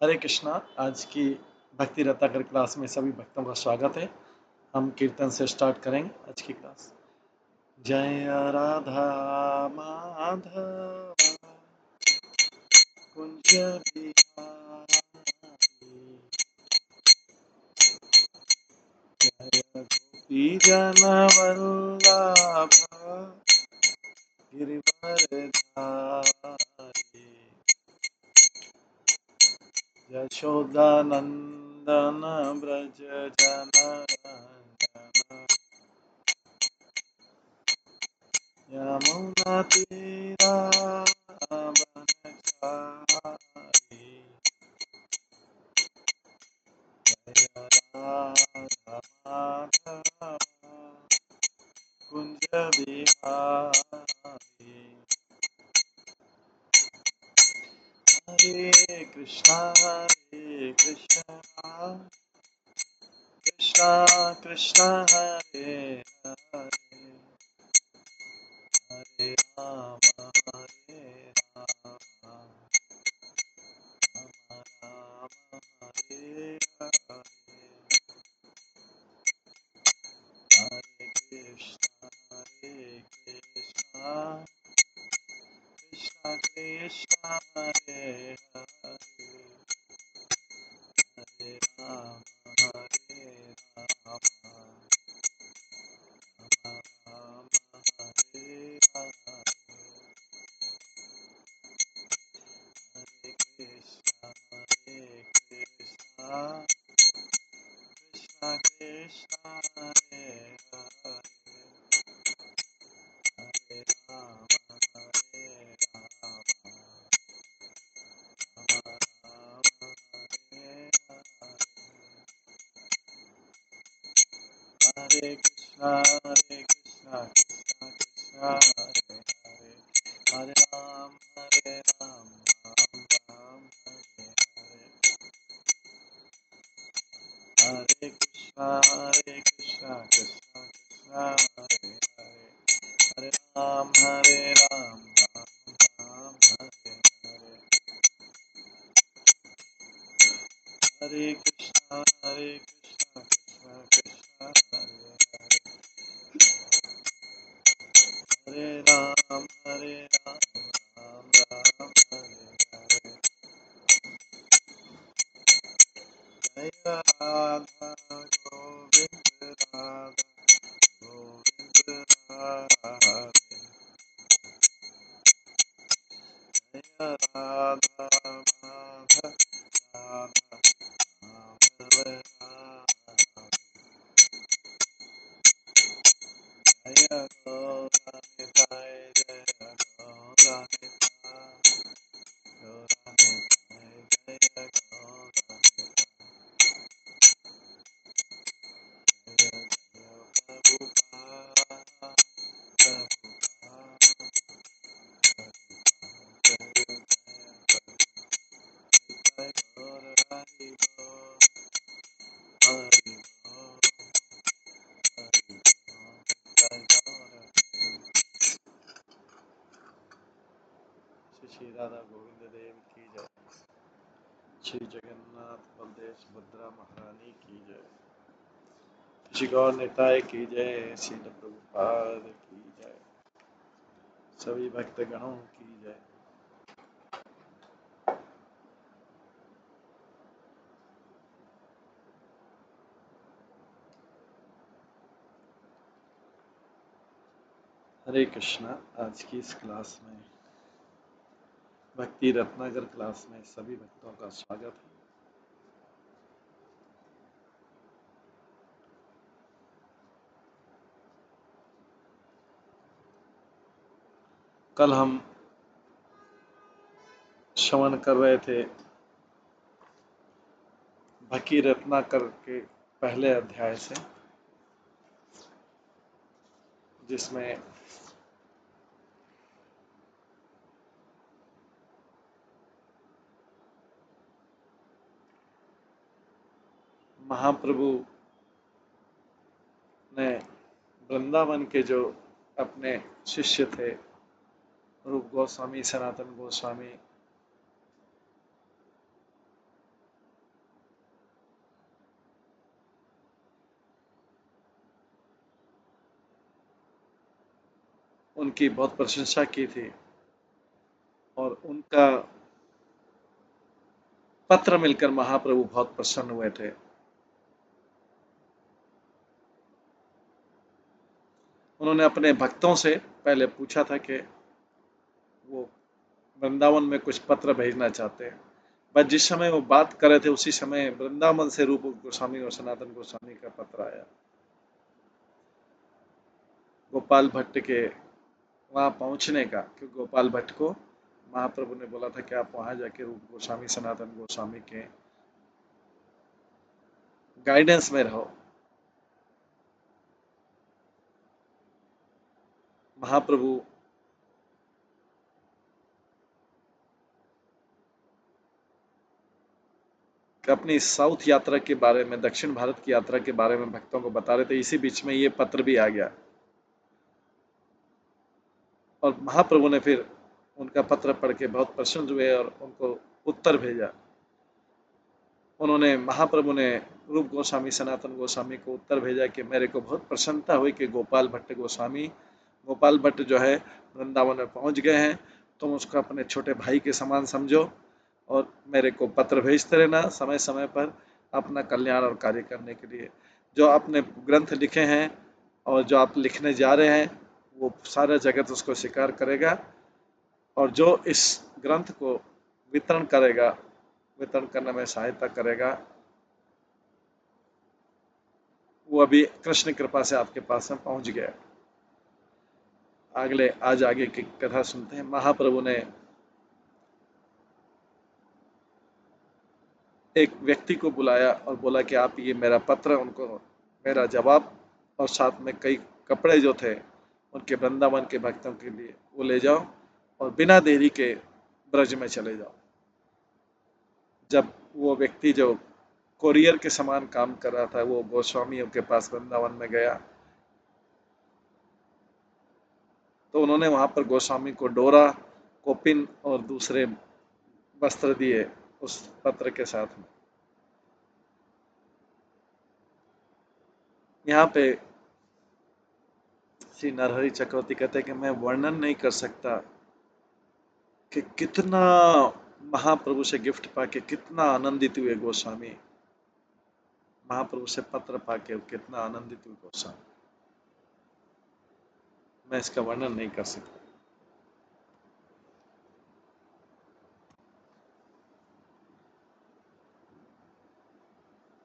हरे कृष्णा। आज की भक्ति रत्नाकर क्लास में सभी भक्तों का स्वागत है। हम कीर्तन से स्टार्ट करेंगे आज की क्लास। जय राधा माधव कुंज बिहारी, जय गोपी जन वल्लभ गिरिवर धारी, यशोदानंदन ब्रज जनरंजन, यमुना तीरावनचारी, जय राधा माधव कुंज बिहारी। हरे कृष्णा कृष्णा कृष्णा हरे हरे, हरे राम राम हरे हरे, हरे कृष्णा कृष्णा कृष्णा हरे हरे, हरे राम राम हरे हरे, हरे कृष्णा कृष्णा कृष्णा हरे हरे, हरे राम राम हरे हरे, हरे कृष्णा कृष्णा कृष्णा हरे हरे, हरे राम राम राम हरे हरे, हरे कृष्णा कृष्णा कृष्णा हरे हरे, हरे राम राम राम हरे हरे, हरे कृष्णा कृष्णा कृष्णा हरे हरे, हरे राम राम राम हरे हरे, जय राधा गोविंद राधा गोविंद राधे, जय राधा माधव राधा माधव राधे, जय गौरनिताय जय गौरनिताय गौरनिताय जय गौरनिताय, जय जय प्रभुपाद प्रभुपाद जय गौर हरि बोल हरि बोल हरि बोल, जय गौर श्री राधा गोविंद देव की जय, श्री जगन्नाथ बलदेव सुभद्रा महारानी की जय, श्री गौर निताय की जय, श्री प्रभुपाद की जय, सभी भक्तगणों की जय। हरे कृष्णा। आज की इस क्लास में भक्ति रत्नाकर क्लास में सभी भक्तों का स्वागत है। कल हम श्रवण कर रहे थे भक्ति रत्नाकर के पहले अध्याय से, जिसमें महाप्रभु ने वृंदावन के जो अपने शिष्य थे, रूप गोस्वामी, सनातन गोस्वामी, उनकी बहुत प्रशंसा की थी और उनका पत्र मिलकर महाप्रभु बहुत प्रसन्न हुए थे। उन्होंने अपने भक्तों से पहले पूछा था कि वो वृंदावन में कुछ पत्र भेजना चाहते हैं, बस जिस समय वो बात कर रहे थे उसी समय वृंदावन से रूप गोस्वामी और सनातन गोस्वामी का पत्र आया। गोपाल भट्ट के वहां पहुंचने का, क्योंकि गोपाल भट्ट को महाप्रभु ने बोला था कि आप वहां जाके रूप गोस्वामी सनातन गोस्वामी के गाइडेंस में रहो। महाप्रभु अपनी साउथ यात्रा के बारे में, दक्षिण भारत की यात्रा के बारे में भक्तों को बता रहे थे। इसी बीच में ये पत्र भी आ गया और महाप्रभु ने फिर उनका पत्र पढ़ के बहुत प्रसन्न हुए और उनको उत्तर भेजा। उन्होंने, महाप्रभु ने रूप गोस्वामी सनातन गोस्वामी को उत्तर भेजा कि मेरे को बहुत प्रसन्नता हुई कि गोपाल भट्ट जो है वृंदावन में पहुंच गए हैं। तुम उसको अपने छोटे भाई के समान समझो और मेरे को पत्र भेजते रहना समय समय पर अपना कल्याण और कार्य करने के लिए। जो आपने ग्रंथ लिखे हैं और जो आप लिखने जा रहे हैं वो सारा जगत उसको स्वीकार करेगा और जो इस ग्रंथ को वितरण करेगा, वितरण करने में सहायता करेगा, वो अभी कृष्ण कृपा से आपके पास में पहुंच गया। आज आगे की कथा सुनते हैं। महाप्रभु ने एक व्यक्ति को बुलाया और बोला कि आप ये मेरा पत्र, उनको मेरा जवाब और साथ में कई कपड़े जो थे उनके वृंदावन के भक्तों के लिए वो ले जाओ और बिना देरी के ब्रज में चले जाओ। जब वो व्यक्ति जो कोरियर के समान काम कर रहा था वो गोस्वामियों के पास वृंदावन में गया तो उन्होंने वहां पर गोस्वामी को डोरा, कोपिन और दूसरे वस्त्र दिए उस पत्र के साथ में। यहाँ पे श्री नरहरि चक्रवर्ती कहते हैं कि मैं वर्णन नहीं कर सकता कि कितना महाप्रभु से गिफ्ट पाके कितना आनंदित हुए गोस्वामी, महाप्रभु से पत्र पाके कितना आनंदित हुए गोस्वामी, मैं इसका वर्णन नहीं कर सकता।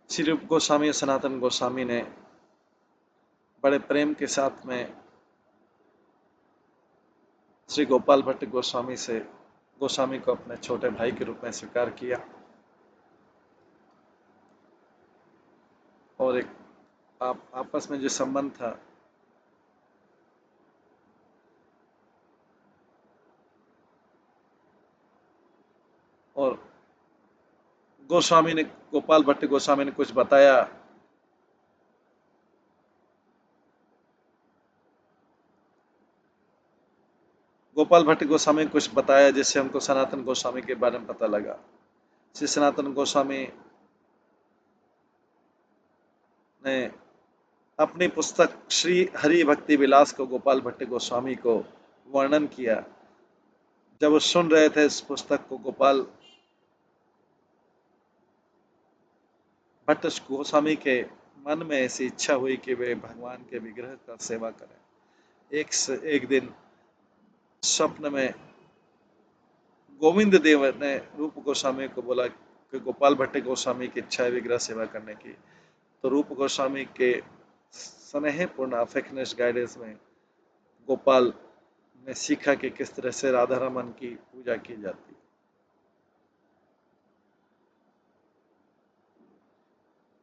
श्री रूप गोस्वामी और सनातन गोस्वामी ने बड़े प्रेम के साथ में श्री गोपाल भट्ट गोस्वामी को अपने छोटे भाई के रूप में स्वीकार किया और एक आपस में जो संबंध था और गोपाल भट्ट गोस्वामी ने कुछ बताया, गोपाल भट्ट गोस्वामी ने कुछ बताया जिससे हमको सनातन गोस्वामी के बारे में पता लगा। श्री सनातन गोस्वामी ने अपनी पुस्तक श्री हरि भक्ति विलास को गोपाल भट्ट गोस्वामी को वर्णन किया। जब वो सुन रहे थे इस पुस्तक को, गोपाल भट्ट गोस्वामी के मन में ऐसी इच्छा हुई कि वे भगवान के विग्रह का सेवा करें। एक दिन स्वप्न में गोविंद देव ने रूप गोस्वामी को बोला कि गोपाल भट्ट गोस्वामी की इच्छा है विग्रह सेवा करने की। तो रूप गोस्वामी के स्नेहपूर्ण अफेक्शनेट गाइडेंस में गोपाल ने सीखा कि किस तरह से राधा रमन की पूजा की जाती है।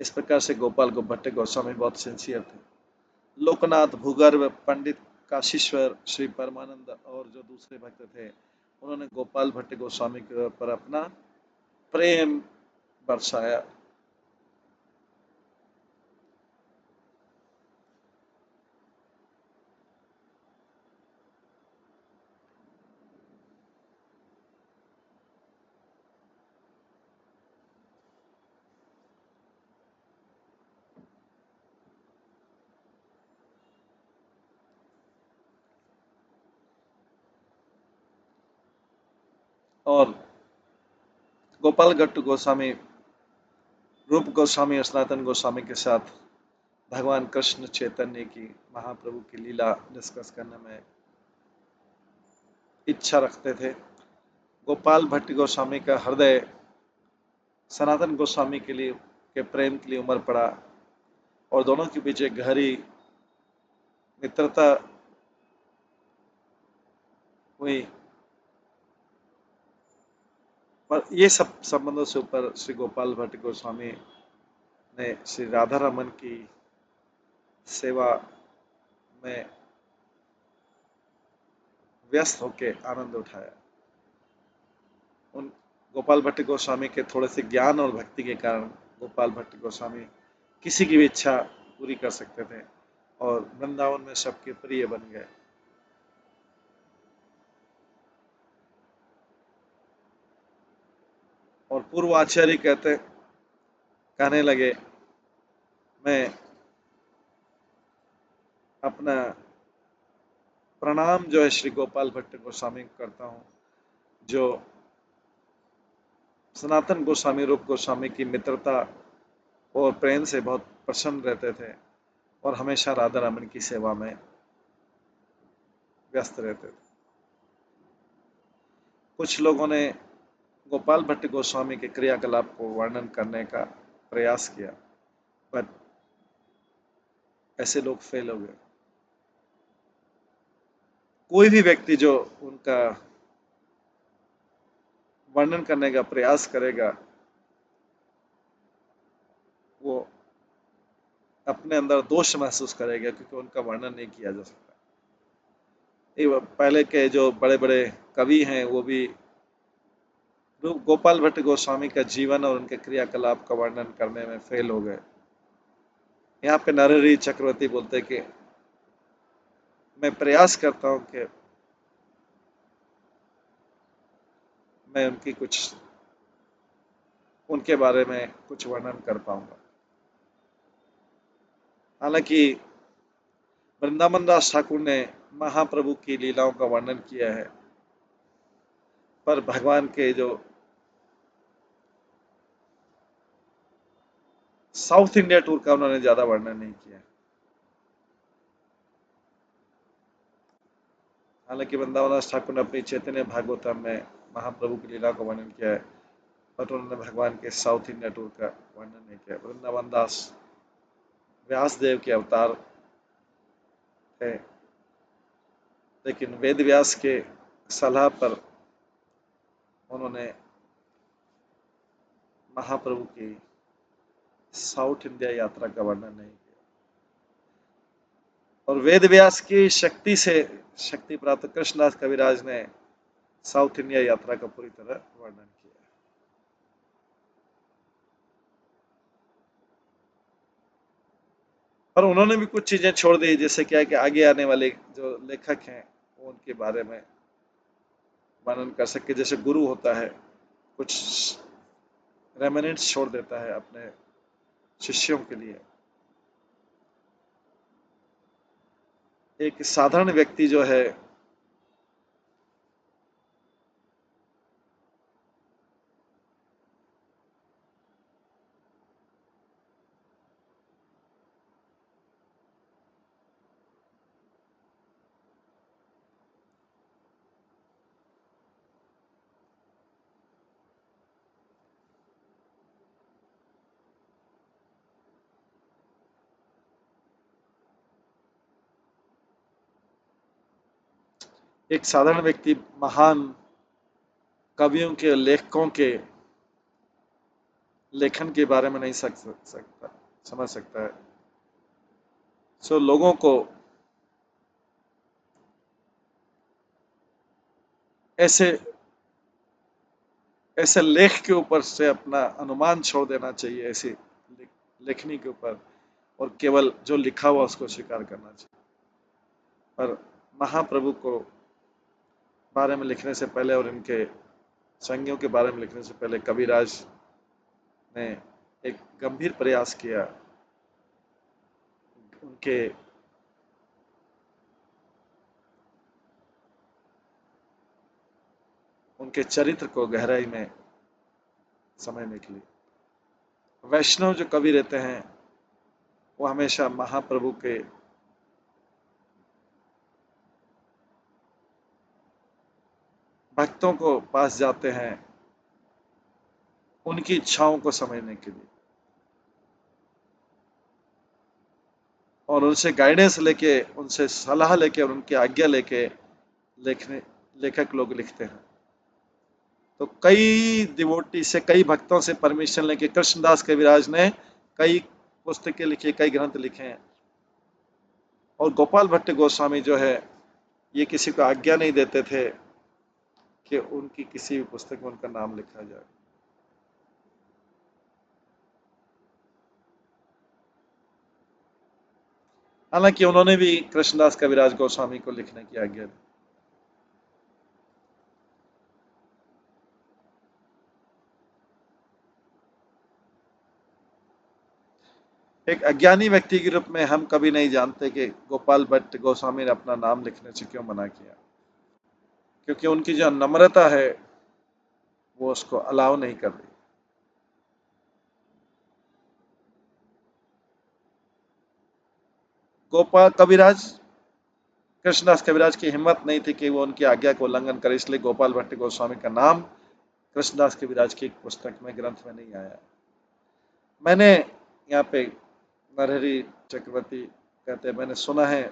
इस प्रकार से गोपाल भट्ट गोस्वामी बहुत सिंसियर थे। लोकनाथ, भूगर्भ, पंडित काशीश्वर, श्री परमानंद और जो दूसरे भक्त थे उन्होंने गोपाल भट्ट गोस्वामी के ऊपर अपना प्रेम बरसाया। और गोपाल भट्ट गोस्वामी, रूप गोस्वामी और सनातन गोस्वामी के साथ भगवान कृष्ण चैतन्य की, महाप्रभु की लीला डिस्कस करने में इच्छा रखते थे। गोपाल भट्ट गोस्वामी का हृदय सनातन गोस्वामी के लिए के प्रेम के लिए उमड़ पड़ा और दोनों के बीच एक गहरी मित्रता हुई। पर ये सब संबंधों से ऊपर श्री गोपाल भट्ट गोस्वामी ने श्री राधा रमन की सेवा में व्यस्त होकर आनंद उठाया। उन गोपाल भट्ट गोस्वामी के थोड़े से ज्ञान और भक्ति के कारण गोपाल भट्ट गोस्वामी किसी की भी इच्छा पूरी कर सकते थे और वृंदावन में सबके प्रिय बन गए। और पूर्व आचार्य कहने लगे, मैं अपना प्रणाम जो है श्री गोपाल भट्ट गोस्वामी को करता हूँ, जो सनातन गोस्वामी, रूप गोस्वामी की मित्रता और प्रेम से बहुत प्रसन्न रहते थे और हमेशा राधा रमन की सेवा में व्यस्त रहते थे। कुछ लोगों ने गोपाल भट्ट गोस्वामी के क्रियाकलाप को वर्णन करने का प्रयास किया, पर ऐसे लोग फेल हो गए। कोई भी व्यक्ति जो उनका वर्णन करने का प्रयास करेगा, वो अपने अंदर दोष महसूस करेगा, क्योंकि उनका वर्णन नहीं किया जा सकता। पहले के जो बड़े बड़े कवि हैं, वो भी गोपाल भट्ट गोस्वामी का जीवन और उनके क्रियाकलाप का वर्णन करने में फेल हो गए। यहाँ पे नरहरि चक्रवर्ती बोलते कि मैं प्रयास करता हूँ कि मैं उनके बारे में कुछ वर्णन कर पाऊंगा। हालांकि वृंदावन दास ठाकुर ने महाप्रभु की लीलाओं का वर्णन किया है, पर भगवान के जो साउथ इंडिया टूर का उन्होंने ज्यादा वर्णन नहीं किया। हालांकि वृंदावन दास ठाकुर ने अपनी चैतन्य भागवतम में महाप्रभु की लीला का वर्णन किया है, बट उन्होंने भगवान के साउथ इंडिया टूर का वर्णन नहीं किया। वृंदावन दास व्यास देव के अवतार थे, लेकिन वेद व्यास के सलाह पर उन्होंने महाप्रभु की साउथ इंडिया यात्रा का वर्णन नहीं किया। और वेद व्यास की शक्ति से शक्ति प्राप्त कृष्णदास कविराज ने साउथ इंडिया यात्रा का पूरी तरह वर्णन किया। पर उन्होंने भी कुछ चीजें छोड़ दी, जैसे क्या है कि आगे आने वाले जो लेखक हैं वो उनके बारे में वर्णन कर सके। जैसे गुरु होता है, कुछ रेमिनेंट्स छोड़ देता है अपने शिष्यों के लिए। एक साधारण व्यक्ति जो है महान कवियों के, लेखकों के लेखन के बारे में नहीं समझ सकता है। सो लोगों को ऐसे ऐसे लेख के ऊपर से अपना अनुमान छोड़ देना चाहिए, ऐसी लेखनी के ऊपर, और केवल जो लिखा हुआ उसको स्वीकार करना चाहिए। पर महाप्रभु को बारे में लिखने से पहले और इनके संज्ञों के बारे में लिखने से पहले कविराज ने एक गंभीर प्रयास किया उनके उनके चरित्र को गहराई में समझने के लिए। वैष्णव जो कवि रहते हैं वो हमेशा महाप्रभु के भक्तों को पास जाते हैं उनकी इच्छाओं को समझने के लिए, और उनसे गाइडेंस लेके, उनसे सलाह लेके और उनकी आज्ञा लेके लेखक लोग लिखते हैं। तो कई डिवोटी से, कई भक्तों से परमिशन लेके कृष्णदास कविराज ने कई पुस्तकें लिखी, कई ग्रंथ लिखे हैं। और गोपाल भट्ट गोस्वामी जो है ये किसी को आज्ञा नहीं देते थे कि उनकी किसी भी पुस्तक में उनका नाम लिखा जाए। हालांकि उन्होंने भी कृष्णदास कविराज गोस्वामी को लिखने की आज्ञा दी। एक अज्ञानी व्यक्ति के रूप में हम कभी नहीं जानते कि गोपाल भट्ट गोस्वामी ने अपना नाम लिखने से क्यों मना किया, क्योंकि उनकी जो नम्रता है वो उसको अलाउ नहीं कर रही। गोपाल कविराज, कृष्णदास कविराज की हिम्मत नहीं थी कि वो उनकी आज्ञा को उल्लंघन करे, इसलिए गोपाल भट्ट गोस्वामी का नाम कृष्णदास कविराज की पुस्तक में, ग्रंथ में नहीं आया। मैंने यहाँ पे नरहरि चक्रवर्ती कहते हैं, मैंने सुना है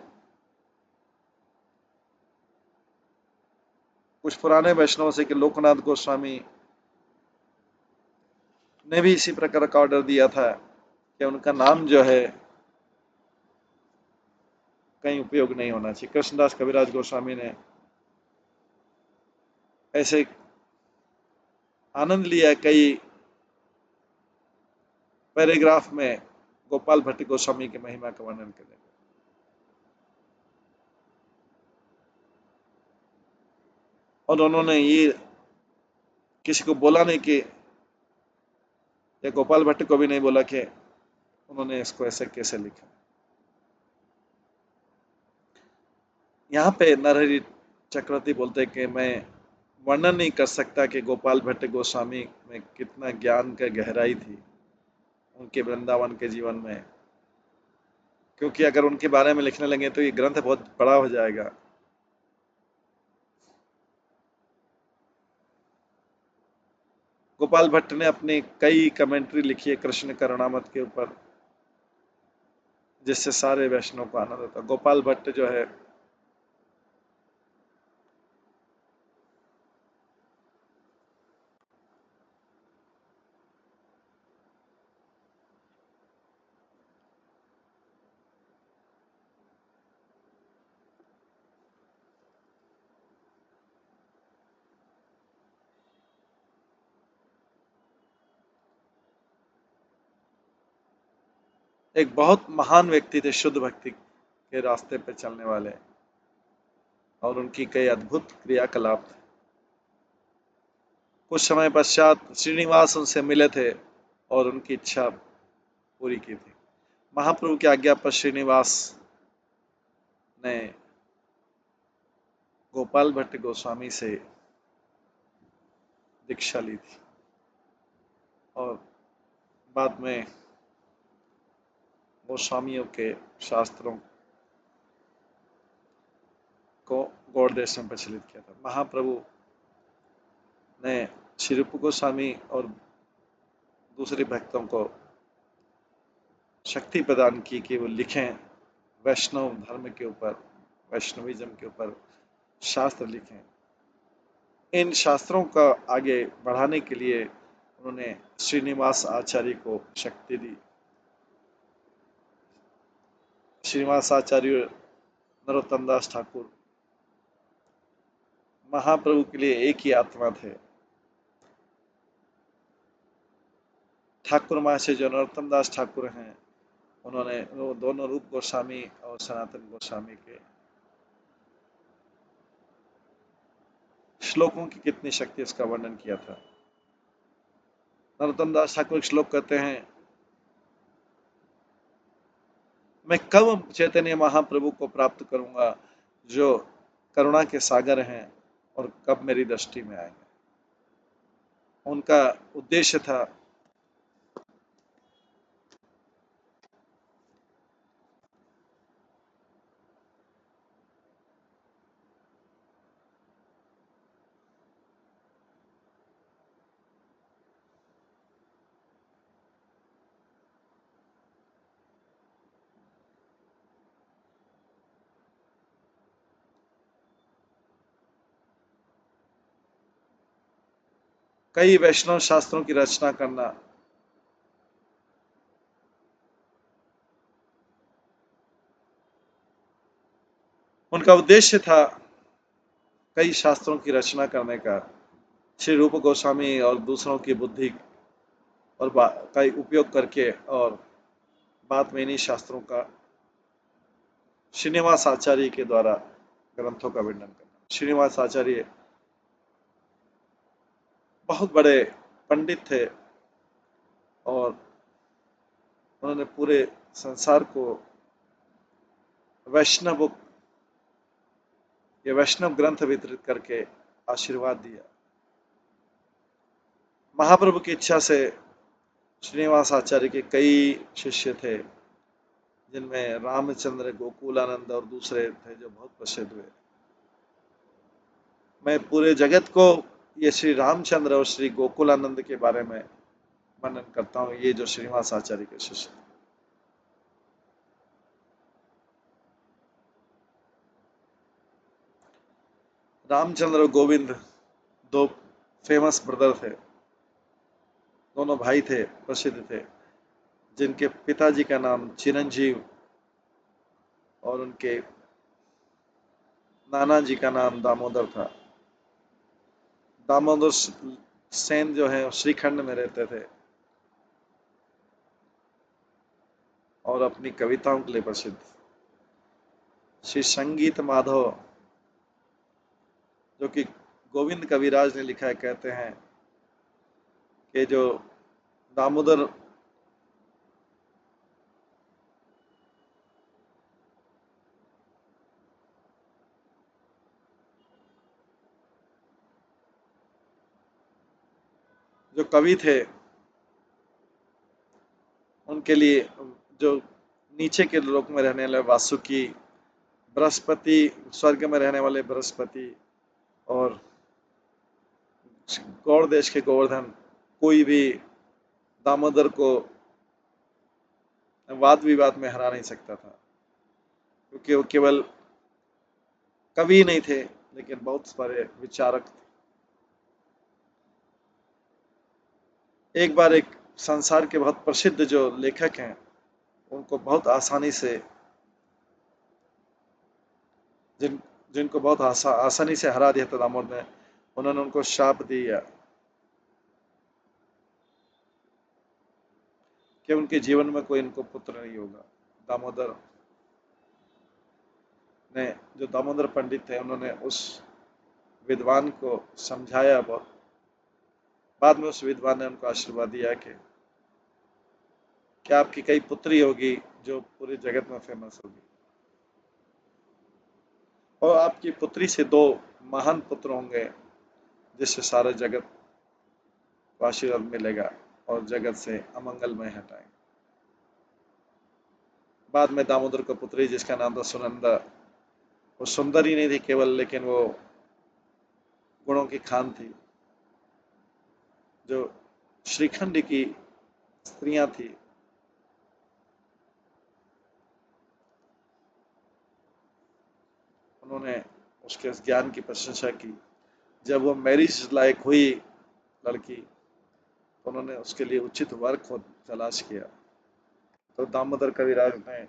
कुछ पुराने वैष्णव से कि लोकनाथ गोस्वामी ने भी इसी प्रकार का ऑर्डर दिया था कि उनका नाम जो है कहीं उपयोग नहीं होना चाहिए। कृष्णदास कविराज गोस्वामी ने ऐसे आनंद लिया कई पैराग्राफ में गोपाल भट्ट गोस्वामी की महिमा का वर्णन करने में। और उन्होंने ये किसी को बोला नहीं कि, या गोपाल भट्ट को भी नहीं बोला कि उन्होंने इसको ऐसे कैसे लिखा। यहाँ पे नरहरि चक्रवर्ती बोलते हैं कि मैं वर्णन नहीं कर सकता कि गोपाल भट्ट गोस्वामी में कितना ज्ञान का गहराई थी उनके वृंदावन के जीवन में, क्योंकि अगर उनके बारे में लिखने लगे तो ये ग्रंथ बहुत बड़ा हो जाएगा। गोपाल भट्ट ने अपनी कई कमेंट्री लिखी है कृष्ण करुणामत के ऊपर, जिससे सारे वैष्णव को आनंद होता। गोपाल भट्ट जो है एक बहुत महान व्यक्ति थे, शुद्ध भक्ति के रास्ते पे चलने वाले, और उनकी कई अद्भुत क्रियाकलाप थे। कुछ समय पश्चात श्रीनिवास उनसे मिले थे और उनकी इच्छा पूरी की थी। महाप्रभु की आज्ञा पर श्रीनिवास ने गोपाल भट्ट गोस्वामी से दीक्षा ली थी, और बाद में गोस्वामियों के शास्त्रों को गौड़ देश में प्रचलित किया था। महाप्रभु ने श्री रूप गोस्वामी और दूसरे भक्तों को शक्ति प्रदान की कि वो लिखें, वैष्णव धर्म के ऊपर, वैष्णविज्म के ऊपर शास्त्र लिखें। इन शास्त्रों का आगे बढ़ाने के लिए उन्होंने श्रीनिवास आचार्य को शक्ति दी। श्रीनिवास आचार्य नरोत्तम दास ठाकुर महाप्रभु के लिए एक ही आत्मा थे। ठाकुर महाशय जो नरोत्तम दास ठाकुर हैं, उन्होंने वो दोनों रूप गोस्वामी और सनातन गोस्वामी के श्लोकों की कितनी शक्ति, इसका वर्णन किया था। नरोत्तम दास ठाकुर एक श्लोक कहते हैं, मैं कब चैतन्य महाप्रभु को प्राप्त करूंगा जो करुणा के सागर हैं और कब मेरी दृष्टि में आएंगे। उनका उद्देश्य था कई वैष्णव शास्त्रों की रचना करना। उनका उद्देश्य था कई शास्त्रों की रचना करने का, श्री रूप गोस्वामी और दूसरों की बुद्धि और का उपयोग करके, और बाद में इन्हीं शास्त्रों का श्रीनिवास आचार्य के द्वारा ग्रंथों का वर्णन करना। श्रीनिवास आचार्य बहुत बड़े पंडित थे और उन्होंने पूरे संसार को वैष्णव या वैष्णव ग्रंथ वितरित करके आशीर्वाद दिया। महाप्रभु की इच्छा से श्रीनिवास आचार्य के कई शिष्य थे, जिनमें रामचंद्र, गोकुलानंद और दूसरे थे जो बहुत प्रसिद्ध हुए। मैं पूरे जगत को ये श्री रामचंद्र और श्री गोकुलानंद के बारे में वर्णन करता हूँ, ये जो श्रीनिवास आचार्य के शिष्य थे। रामचंद्र और गोविंद दो फेमस ब्रदर थे, दोनों भाई थे, प्रसिद्ध थे, जिनके पिताजी का नाम चिरंजीव और उनके नाना जी का नाम दामोदर था। दामोदर सेन जो है श्रीखंड में रहते थे और अपनी कविताओं के लिए प्रसिद्ध। श्री संगीत माधव, जो कि गोविंद कविराज ने लिखा है, कहते हैं कि जो दामोदर जो कवि थे, उनके लिए जो नीचे के लोक में रहने वाले वासुकी, बृहस्पति, स्वर्ग में रहने वाले बृहस्पति और गौड़ देश के गोवर्धन, कोई भी दामोदर को वाद विवाद में हरा नहीं सकता था, क्योंकि वो केवल कवि नहीं थे लेकिन बहुत सारे विचारक थे। एक बार एक संसार के बहुत प्रसिद्ध जो लेखक हैं, उनको बहुत आसानी से जिनको बहुत आसानी से हरा दिया था दामोदर ने, उन्होंने उनको शाप दिया कि उनके जीवन में कोई इनको पुत्र नहीं होगा। दामोदर ने, जो दामोदर पंडित थे, उन्होंने उस विद्वान को समझाया बहुत। बाद में उस विद्वान ने उनको आशीर्वाद दिया कि क्या आपकी कई पुत्री होगी जो पूरे जगत में फेमस होगी, और आपकी पुत्री से दो महान पुत्र होंगे जिससे सारे जगत को आशीर्वाद मिलेगा और जगत से अमंगलमय हटाएंगे। बाद में दामोदर को पुत्री, जिसका नाम था सुनंदा, वो सुंदर ही नहीं थी केवल, लेकिन वो गुणों की खान थी। जो श्रीखंड की स्त्रियां थी, उन्होंने उसके उस ज्ञान की प्रशंसा की। जब वो मैरिज लायक हुई लड़की, तो उन्होंने उसके लिए उचित वर खोज तलाश किया। तो दामोदर कविराज ने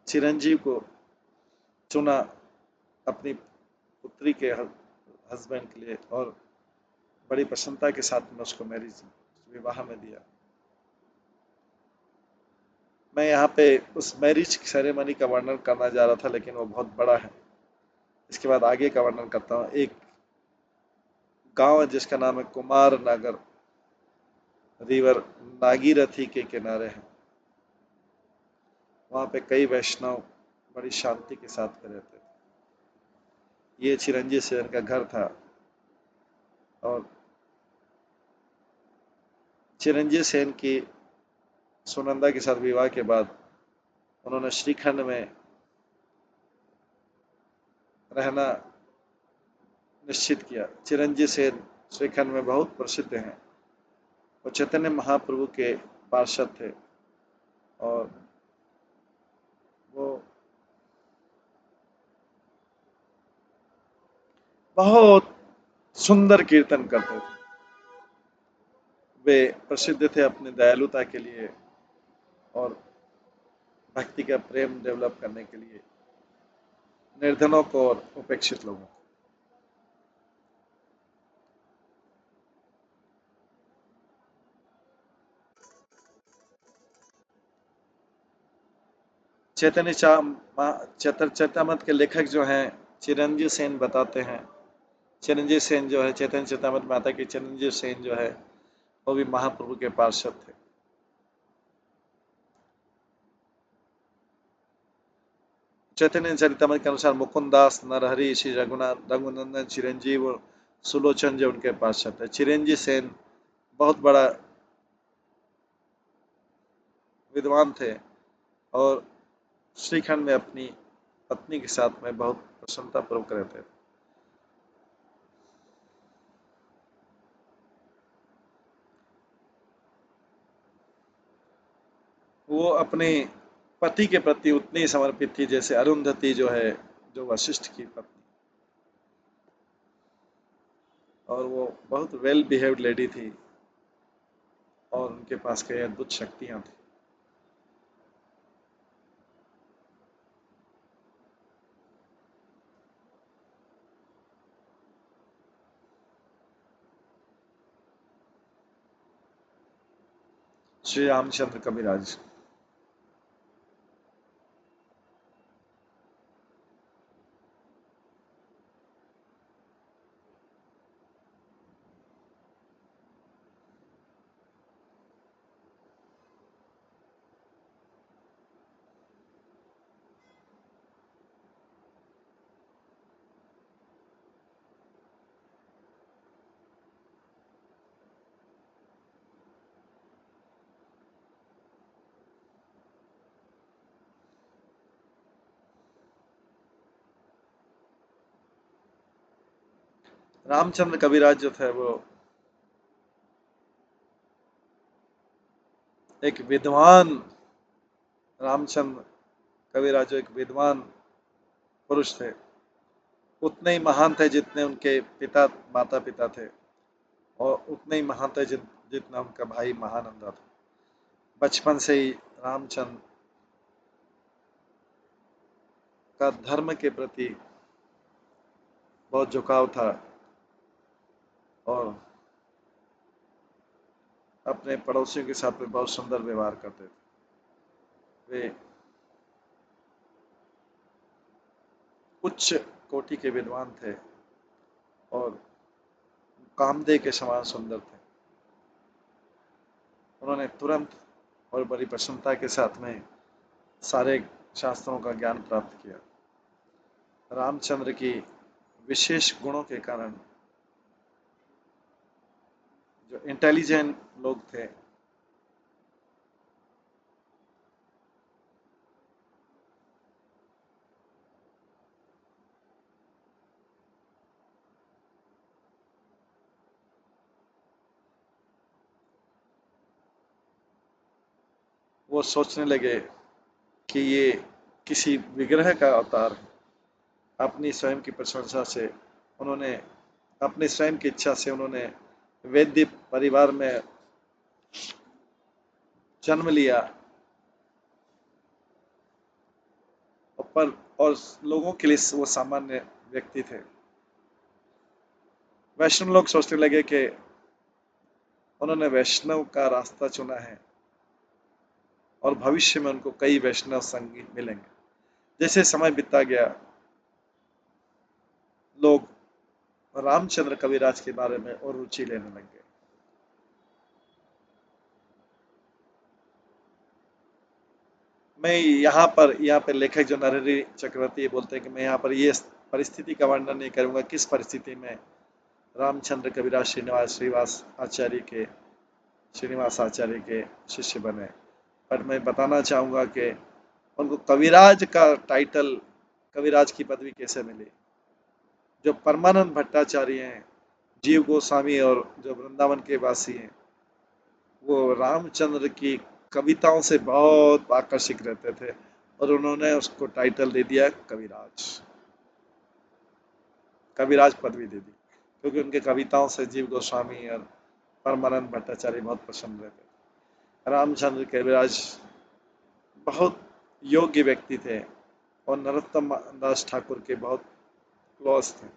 चिरंजीव को चुना अपनी पुत्री के हस्बैंड के लिए, और बड़ी प्रसन्नता के साथ में उसको मैरिज, विवाह में दिया। मैं यहाँ पे उस मैरिज सेरेमनी का वर्णन करना जा रहा था, लेकिन वो बहुत बड़ा है। इसके बाद आगे का वर्णन करता हूँ। एक गांव है जिसका नाम है कुमार नगर, रिवर नागीरथी के किनारे है। वहाँ पे कई वैष्णव बड़ी शांति के साथ में रहते थे। ये चिरंजीव सेन का घर था, और चिरंजीव सेन की सुनंदा के साथ विवाह के बाद उन्होंने श्रीखंड में रहना निश्चित किया। चिरंजीव सेन श्रीखंड में बहुत प्रसिद्ध हैं। वो चैतन्य महाप्रभु के पार्षद थे और वो बहुत सुंदर कीर्तन करते थे। वे प्रसिद्ध थे अपनी दयालुता के लिए और भक्ति का प्रेम डेवलप करने के लिए निर्धनों को और उपेक्षित लोगों को। चैतन्य चैतामृत के लेखक जो हैं चिरंजीव सेन बताते हैं। चिरंजीव सेन जो है चैतन्य चैतामृत में आता है कि चिरंजीव सेन जो है वो भी महाप्रभु के पार्षद थे। चैतन्य चरितमृत के अनुसार मुकुंदास नरहरि श्री रघुनंदन चिरंजीव और सुलोचन जो उनके पार्षद थे। चिरंजीव सेन बहुत बड़ा विद्वान थे और श्रीखंड में अपनी पत्नी के साथ में बहुत प्रसन्नता पूर्वक रहते थे। वो अपने पति के प्रति उतनी समर्पित थी जैसे अरुंधति जो है, जो वशिष्ठ की पत्नी, और वो बहुत वेल बिहेव्ड लेडी थी और उनके पास कई अद्भुत शक्तियां थी। श्री रामचंद्र कविराज। रामचंद्र कविराज जो थे वो एक विद्वान, रामचंद्र कविराज जो एक विद्वान पुरुष थे, उतने ही महान थे जितने उनके पिता माता पिता थे और उतने ही महान थे जितना उनका भाई महानंदा था। बचपन से ही रामचंद्र का धर्म के प्रति बहुत झुकाव था और अपने पड़ोसियों के साथ में बहुत सुंदर व्यवहार करते थे। वे उच्च कोटि के विद्वान थे और कामदेव के समान सुंदर थे। उन्होंने तुरंत और बड़ी प्रसन्नता के साथ में सारे शास्त्रों का ज्ञान प्राप्त किया। रामचंद्र की विशेष गुणों के कारण जो इंटेलिजेंट लोग थे वो सोचने लगे कि ये किसी विग्रह का अवतार है। अपनी स्वयं की प्रशंसा से उन्होंने, अपनी स्वयं की इच्छा से उन्होंने वैद्य परिवार में जन्म लिया और लोगों के लिए वो सामान्य व्यक्ति थे। वैष्णव लोग सोचने लगे कि उन्होंने वैष्णव का रास्ता चुना है और भविष्य में उनको कई वैष्णव संगी मिलेंगे। जैसे समय बीतता गया, लोग रामचंद्र कविराज के बारे में और रुचि लेने लग गए। मैं यहाँ पर लेखक जो नरहरि चक्रवर्ती बोलते हैं कि मैं यहाँ पर ये परिस्थिति का वर्णन नहीं करूंगा किस परिस्थिति में रामचंद्र कविराज श्रीनिवास श्रीवास आचार्य के श्रीनिवास आचार्य के शिष्य बने। पर मैं बताना चाहूंगा कि उनको कविराज का टाइटल, कविराज की पदवी कैसे मिली। जो परमानंद भट्टाचार्य हैं, जीव गोस्वामी और जो वृंदावन के वासी हैं, वो रामचंद्र की कविताओं से बहुत आकर्षित रहते थे और उन्होंने उसको टाइटल दे दिया कविराज, कविराज पदवी दे दी, क्योंकि उनके कविताओं से जीव गोस्वामी और परमानंद भट्टाचार्य बहुत पसंद रहते थे। रामचंद्र कविराज बहुत योग्य व्यक्ति थे और नरोत्तम दास ठाकुर के बहुत क्लोज थे।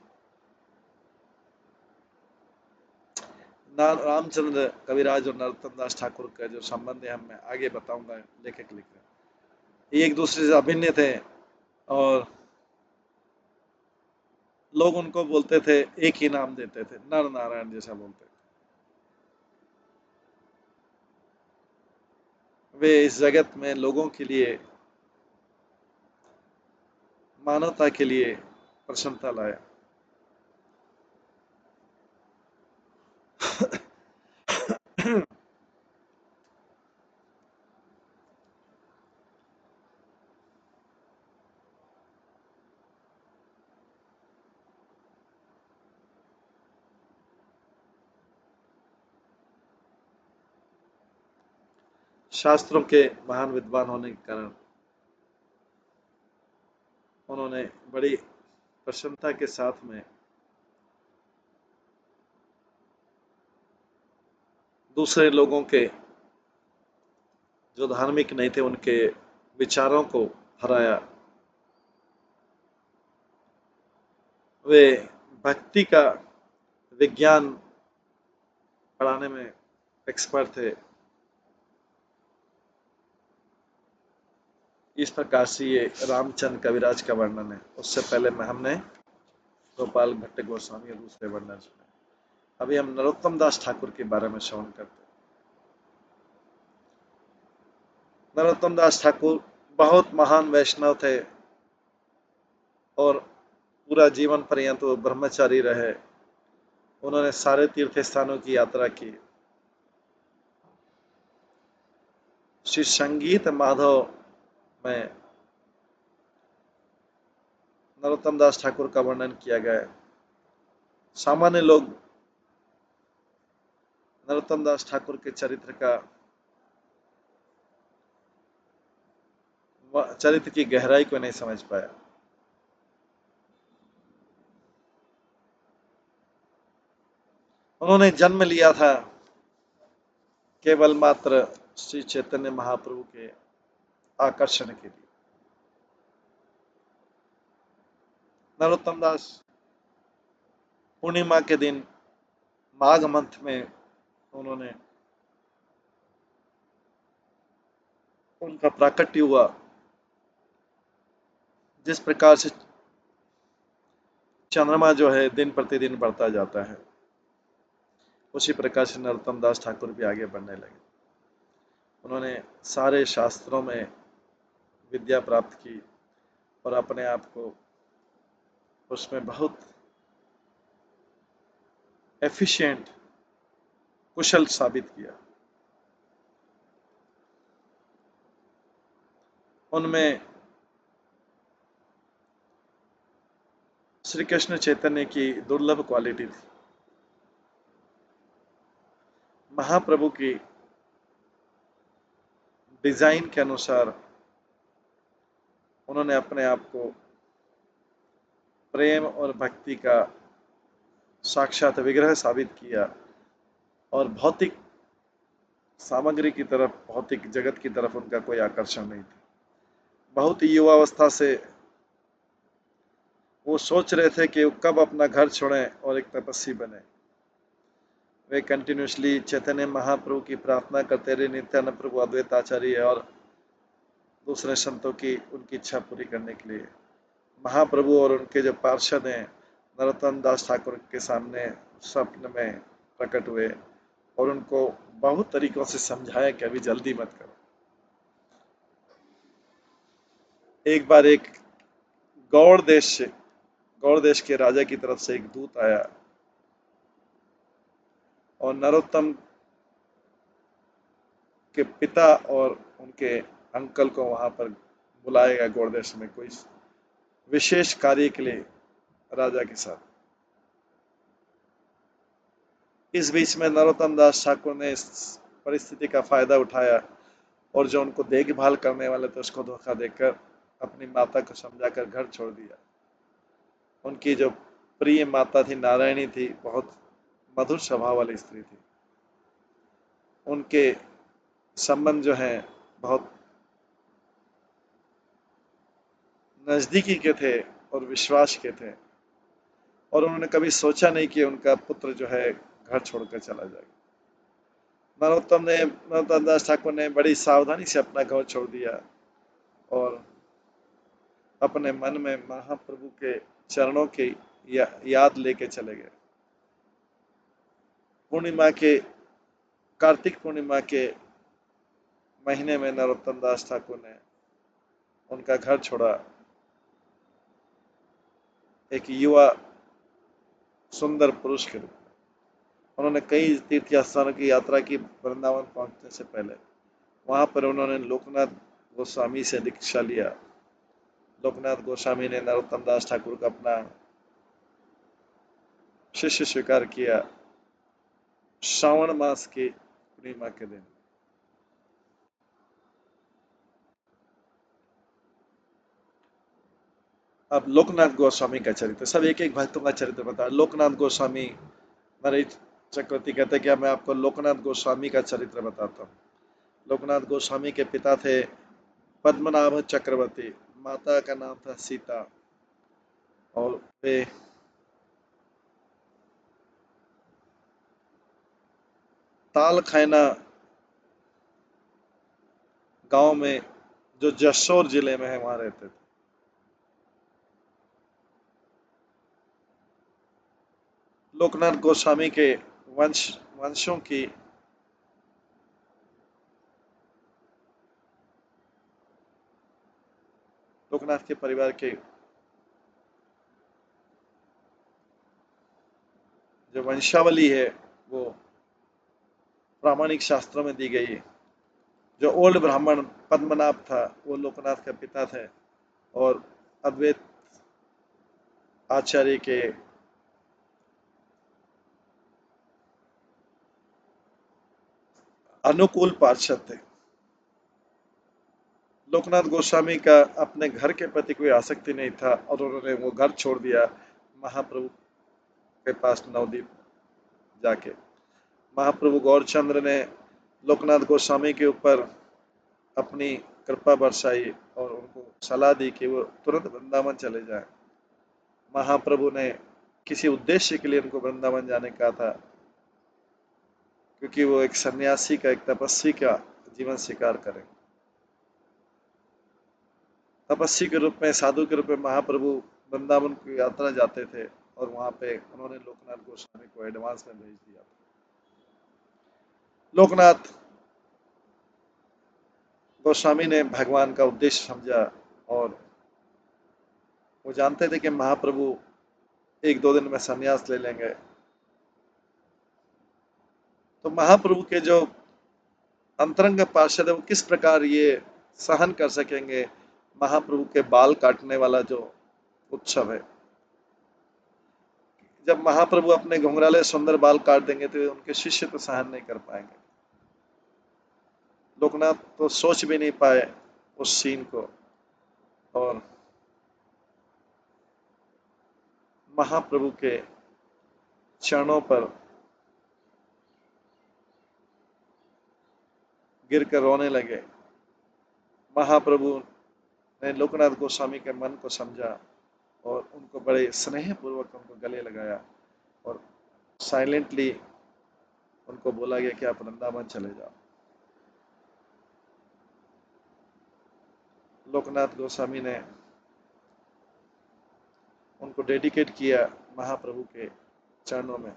रामचंद्र कविराज और नरोत्तम दास ठाकुर का जो संबंध है, मैं आगे बताऊंगा, लेखक लिख रहे, ये एक दूसरे से अभिन्न थे और लोग उनको बोलते थे, एक ही नाम देते थे, नर नारायण जैसा बोलते थे। वे इस जगत में लोगों के लिए, मानवता के लिए प्रसन्नता लाए। शास्त्रों के महान विद्वान होने के कारण उन्होंने बड़ी प्रसन्नता के साथ में दूसरे लोगों के जो धार्मिक नहीं थे उनके विचारों को हराया। वे भक्ति का विज्ञान पढ़ाने में एक्सपर्ट थे। इस प्रकार से ये रामचंद्र कविराज का वर्णन है। उससे पहले में हमने गोपाल भट्ट गोस्वामी और दूसरे वर्णन सुने। अभी हम नरोत्तम दास ठाकुर के बारे में श्रवण करते हैं। नरोत्तम दास ठाकुर बहुत महान वैष्णव थे और पूरा जीवन पर्यंत वो ब्रह्मचारी रहे। उन्होंने सारे तीर्थ स्थानों की यात्रा की। श्री संगीत माधव में नरोत्तम दास ठाकुर का वर्णन किया गया है। सामान्य लोग नरोत्तम दास ठाकुर के चरित्र की गहराई को नहीं समझ पाया। उन्होंने जन्म लिया था केवल मात्र श्री चैतन्य महाप्रभु के आकर्षण के लिए। नरोत्तम दास पूर्णिमा के दिन माघ मंथ में उन्होंने उनका प्राकट्य हुआ। जिस प्रकार से चंद्रमा जो है दिन प्रतिदिन बढ़ता जाता है, उसी प्रकार से नरोत्तम दास ठाकुर भी आगे बढ़ने लगे। उन्होंने सारे शास्त्रों में विद्या प्राप्त की और अपने आप को उसमें बहुत एफिशिएंट, कुशल साबित किया। उनमें श्री कृष्ण चैतन्य की दुर्लभ क्वालिटी थी। महाप्रभु की डिजाइन के अनुसार उन्होंने अपने आप को प्रेम और भक्ति का साक्षात विग्रह साबित किया और भौतिक सामग्री की तरफ, भौतिक जगत की तरफ उनका कोई आकर्षण नहीं था। बहुत ही युवावस्था से वो सोच रहे थे कि वो कब अपना घर छोड़ें और एक तपस्वी बने। वे कंटिन्यूसली चैतन्य महाप्रभु की प्रार्थना करते रहे, नित्यानंद प्रभु, अद्वैत आचार्य और दूसरे संतों की उनकी इच्छा पूरी करने के लिए। महाप्रभु और उनके जो पार्षद हैं नरोत्तम दास ठाकुर के सामने स्वप्न में प्रकट हुए और उनको बहुत तरीकों से समझाया कि अभी जल्दी मत करो। एक बार एक गौड़ देश के राजा की तरफ से एक दूत आया और नरोत्तम उनके पिता और उनके अंकल को वहां पर बुलाया गया गौड़देश में कोई विशेष कार्य के लिए राजा के साथ। इस बीच में नरोत्तम दास ठाकुर ने इस परिस्थिति का फायदा उठाया और जो उनको देखभाल करने वाले थे उसको धोखा देकर अपनी माता को समझाकर घर छोड़ दिया। उनकी जो प्रिय माता थी नारायणी थी, बहुत मधुर स्वभाव वाली स्त्री थी। उनके संबंध जो हैं बहुत नजदीकी के थे और विश्वास के थे, और उन्होंने कभी सोचा नहीं कि उनका पुत्र जो है घर छोड़कर चला जाएगा। नरोत्तम दास ठाकुर ने बड़ी सावधानी से अपना घर छोड़ दिया और अपने मन में महाप्रभु के चरणों की याद लेके चले गए। पूर्णिमा के कार्तिक पूर्णिमा के महीने में नरोत्तम दास ठाकुर ने उनका घर छोड़ा। एक युवा सुंदर पुरुष के रूप में उन्होंने कई तीर्थ स्थानों की यात्रा की वृंदावन पहुंचने से पहले। वहां पर उन्होंने लोकनाथ गोस्वामी से दीक्षा लिया। लोकनाथ गोस्वामी ने नरोत्तम दास ठाकुर का अपना शिष्य स्वीकार किया श्रावण मास की पूर्णिमा के दिन। अब लोकनाथ गोस्वामी का चरित्र, सब एक एक भक्तों का चरित्र बता। लोकनाथ गोस्वामी, नरेश चक्रवर्ती कहते हैं कि मैं आपको लोकनाथ गोस्वामी का चरित्र बताता हूँ। लोकनाथ गोस्वामी के पिता थे पद्मनाभ चक्रवर्ती, माता का नाम था सीता, और वे तालखैना गांव में जो जशोर जिले में है वहां रहते थे। लोकनाथ गोस्वामी के वंशों की लोकनाथ के परिवार के जो वंशावली है वो प्रामाणिक शास्त्रों में दी गई है। जो ओल्ड ब्राह्मण पद्मनाभ था वो लोकनाथ के पिता थे और अद्वैत आचार्य के अनुकूल पार्षद थे। लोकनाथ गोस्वामी का अपने घर के प्रति कोई आसक्ति नहीं था और उन्होंने वो घर छोड़ दिया महाप्रभु के पास नवदीप जाके। महाप्रभु गौरचंद्र ने लोकनाथ गोस्वामी के ऊपर अपनी कृपा बरसाई और उनको सलाह दी कि वो तुरंत वृंदावन चले जाएं। महाप्रभु ने किसी उद्देश्य के लिए उनको वृंदावन जाने कहा था, क्योंकि वो एक सन्यासी का, एक तपस्वी का जीवन स्वीकार करें। तपस्वी के रूप में, साधु के रूप में महाप्रभु वृंदावन की यात्रा जाते थे और वहां पे उन्होंने लोकनाथ गोस्वामी को एडवांस में भेज दिया। लोकनाथ गोस्वामी ने भगवान का उद्देश्य समझा और वो जानते थे कि महाप्रभु एक दो दिन में संन्यास ले लेंगे। तो महाप्रभु के जो अंतरंग पार्षद है वो किस प्रकार ये सहन कर सकेंगे महाप्रभु के बाल काटने वाला जो उत्सव है। जब महाप्रभु अपने घुंघराले सुंदर बाल काट देंगे तो उनके शिष्य तो सहन नहीं कर पाएंगे। लोकनाथ तो सोच भी नहीं पाए उस सीन को और महाप्रभु के चरणों पर गिरकर रोने लगे। महाप्रभु ने लोकनाथ गोस्वामी के मन को समझा और उनको बड़े स्नेह पूर्वक उनको गले लगाया और साइलेंटली उनको बोला गया कि आप वृंदावन चले जाओ। लोकनाथ गोस्वामी ने उनको डेडिकेट किया महाप्रभु के चरणों में।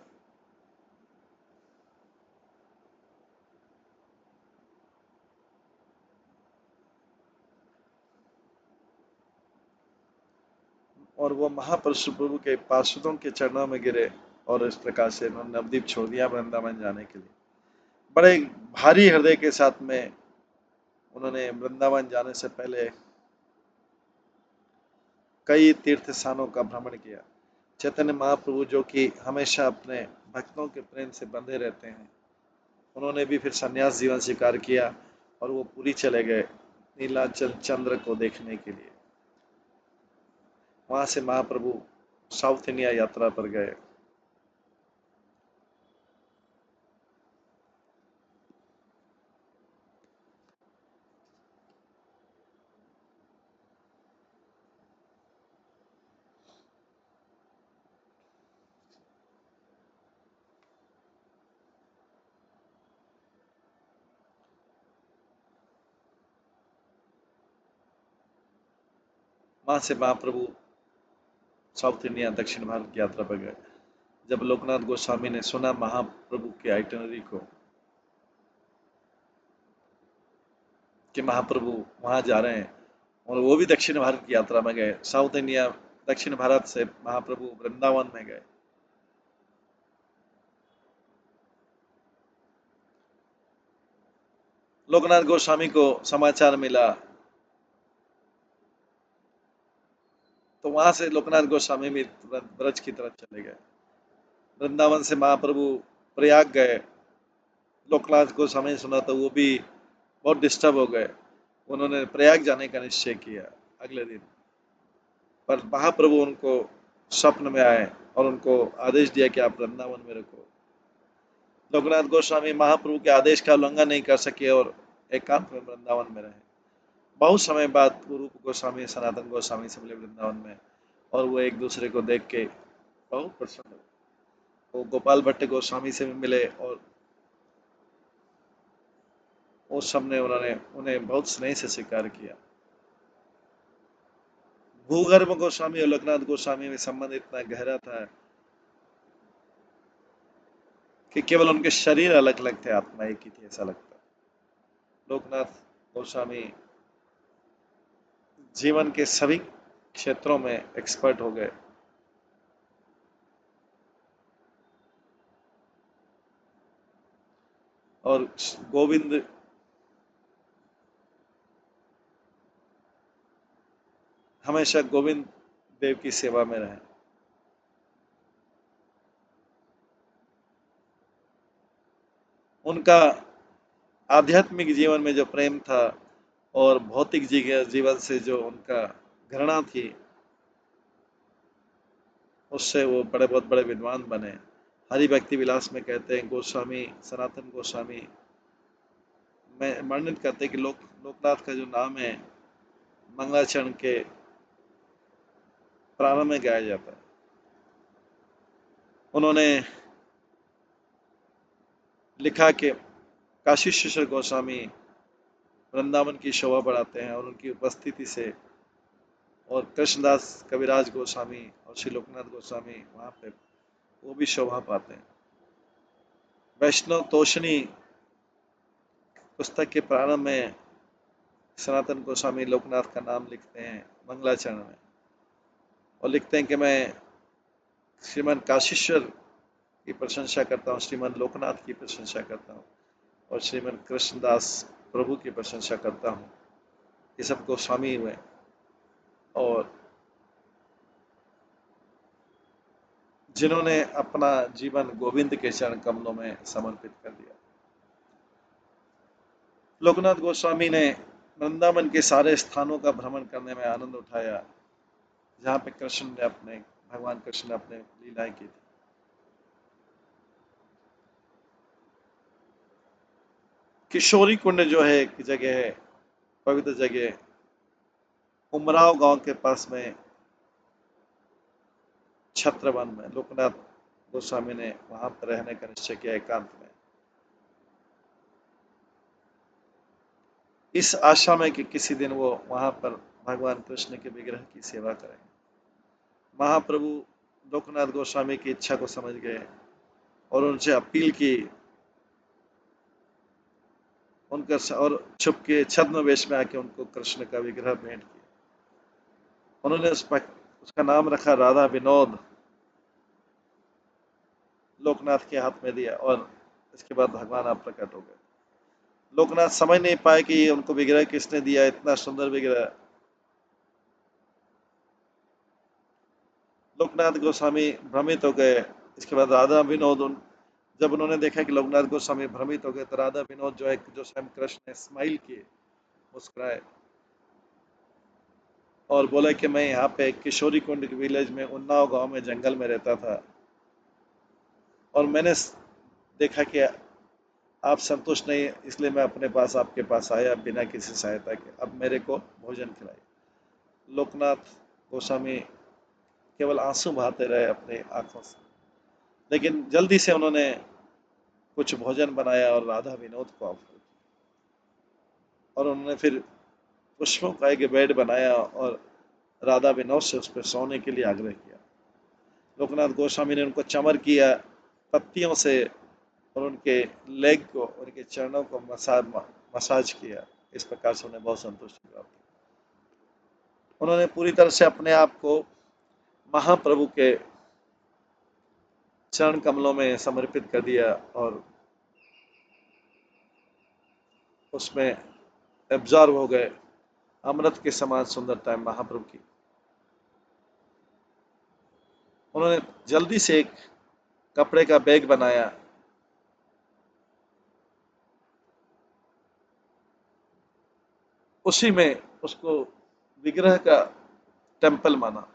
और वो महाप्रभु के पार्षदों के चरणों में गिरे और इस प्रकार से उन्होंने नवदीप छोड़ दिया वृंदावन जाने के लिए। बड़े भारी हृदय के साथ में उन्होंने वृंदावन जाने से पहले कई तीर्थ स्थानों का भ्रमण किया। चैतन्य महाप्रभु जो कि हमेशा अपने भक्तों के प्रेम से बंधे रहते हैं, उन्होंने भी फिर संन्यास जीवन स्वीकार किया और वो पुरी चले गए नीलाचल चंद्र को देखने के लिए। वहां से महाप्रभु साउथ इंडिया यात्रा पर गए। वहां से महाप्रभु साउथ इंडिया दक्षिण भारत की यात्रा पर गए। जब लोकनाथ गोस्वामी ने सुना महाप्रभु के आइटनरी को कि महाप्रभु वहां जा रहे हैं, और वो भी दक्षिण भारत की यात्रा में गए, साउथ इंडिया दक्षिण भारत से महाप्रभु वृंदावन में गए। लोकनाथ गोस्वामी को समाचार मिला तो वहां से लोकनाथ गोस्वामी भी तुरंत ब्रज की तरफ चले गए। वृंदावन से महाप्रभु प्रयाग गए। लोकनाथ गोस्वामी ने सुना तो वो भी बहुत डिस्टर्ब हो गए। उन्होंने प्रयाग जाने का निश्चय किया अगले दिन, पर महाप्रभु उनको स्वप्न में आए और उनको आदेश दिया कि आप वृंदावन में रखो। लोकनाथ गोस्वामी महाप्रभु के आदेश का उल्लंघन नहीं कर सके और एकांत में वृंदावन में रहे। बहुत समय बाद रूप गोस्वामी सनातन गोस्वामी से मिले वृंदावन में, और वो एक दूसरे को देख के बहुत प्रसन्न हुए। वो गोपाल भट्ट गोस्वामी से भी मिले और उस सबने उन्होंने उन्हें बहुत स्नेह से स्वीकार किया। भूगर्भ गोस्वामी और लोकनाथ गोस्वामी में संबंध इतना गहरा था कि केवल उनके शरीर अलग अलग थे, आत्मा एक ही थी, ऐसा लगता। लोकनाथ गोस्वामी जीवन के सभी क्षेत्रों में एक्सपर्ट हो गए। और गोविंद हमेशा गोविंद देव की सेवा में रहे। उनका आध्यात्मिक जीवन में जो प्रेम था और भौतिक जीवन से जो उनका घृणा थी, उससे वो बड़े बहुत बड़े विद्वान बने। हरि भक्ति विलास में कहते हैं, गोस्वामी सनातन गोस्वामी में वर्णित करते हैं कि लोकनाथ का जो नाम है मंगलाचरण के प्रारंभ में गाया जाता है। उन्होंने लिखा कि काशी शेषर गोस्वामी वृंदावन की शोभा बढ़ाते हैं और उनकी उपस्थिति से, और कृष्णदास कविराज गोस्वामी और श्री लोकनाथ गोस्वामी वहां पे वो भी शोभा पाते हैं। वैष्णव तोषणी पुस्तक के प्रारंभ में सनातन गोस्वामी लोकनाथ का नाम लिखते हैं मंगलाचरण में, और लिखते हैं कि मैं श्रीमान काशीश्वर की प्रशंसा करता हूँ, श्रीमान लोकनाथ की प्रशंसा करता हूँ, और श्रीमान कृष्णदास प्रभु की प्रशंसा करता हूँ। ये सब गोस्वामी हुए और जिन्होंने अपना जीवन गोविंद के चरण कमलों में समर्पित कर दिया। लोकनाथ गोस्वामी ने वृंदावन के सारे स्थानों का भ्रमण करने में आनंद उठाया जहाँ पे कृष्ण ने अपने भगवान कृष्ण ने अपने लीलाएं की थी। किशोरी कुंड जो है एक जगह है, पवित्र जगह, उमराव गांव के पास में छत्रवन में लोकनाथ गोस्वामी ने वहां पर रहने का निश्चय किया एकांत में, इस आशा में कि किसी दिन वो वहां पर भगवान कृष्ण के विग्रह की सेवा करेंगे। महाप्रभु लोकनाथ गोस्वामी की इच्छा को समझ गए और उनसे अपील की, उनका और छुप के छद्म वेश में आके उनको कृष्ण का विग्रह भेंट किया। उन्होंने उसका नाम रखा राधा विनोद, लोकनाथ के हाथ में दिया और इसके बाद भगवान आप प्रकट हो गए। लोकनाथ समझ नहीं पाए कि उनको विग्रह किसने दिया, इतना सुंदर विग्रह। लोकनाथ गोस्वामी भ्रमित हो गए। इसके बाद राधा विनोद जब उन्होंने देखा कि लोकनाथ गोस्वामी भ्रमित हो गए तो राधा विनोद जो है, जो स्वयं कृष्ण ने स्माइल किए, मुस्कुराए और बोले कि मैं यहाँ पे किशोरी कुंड विलेज में उन्नाव गांव में जंगल में रहता था और मैंने देखा कि आप संतुष्ट नहीं, इसलिए मैं अपने पास आपके पास आया बिना किसी सहायता के, अब मेरे को भोजन खिलाइए। लोकनाथ गोस्वामी केवल आंसू बहाते रहे अपने आंखों से, लेकिन जल्दी से उन्होंने कुछ भोजन बनाया और राधा विनोद को ऑफर किया और उन्होंने फिर पुष्पों का एक बेड बनाया और राधा विनोद से उस पर सोने के लिए आग्रह किया। लोकनाथ गोस्वामी ने उनको चमर किया पत्तियों से और उनके लेग को, उनके चरणों को मसाज किया। इस प्रकार से उन्हें बहुत संतुष्टि प्राप्त हुई। उन्होंने पूरी तरह से अपने आप को महाप्रभु के चरण कमलों में समर्पित कर दिया और उसमें एब्जॉर्व हो गए। अमृत के समान सुंदरता है महाप्रभु की। उन्होंने जल्दी से एक कपड़े का बैग बनाया, उसी में उसको विग्रह का टेम्पल माना।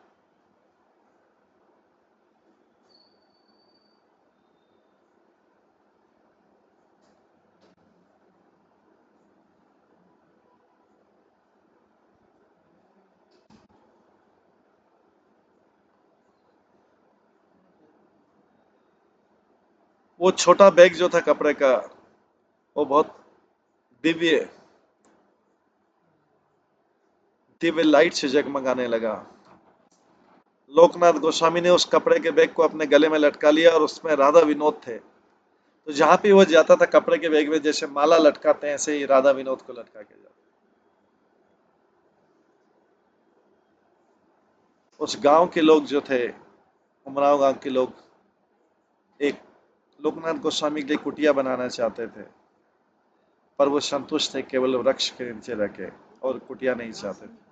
वो छोटा बैग जो था कपड़े का, वो बहुत दिव्य दिव्य लाइट से जगमगाने लगा। लोकनाथ गोस्वामी ने उस कपड़े के बैग को अपने गले में लटका लिया और उसमें राधा विनोद थे। तो जहां भी वो जाता था कपड़े के बैग में जैसे माला लटकाते हैं, ऐसे ही राधा विनोद को लटका के जाता। उस गांव के लोग जो थे, उमराव गांव के लोग, एक लोकनाथ गोस्वामी के लिए कुटिया बनाना चाहते थे, पर वो संतुष्ट थे केवल वृक्ष के नीचे रह के और कुटिया नहीं चाहते थे।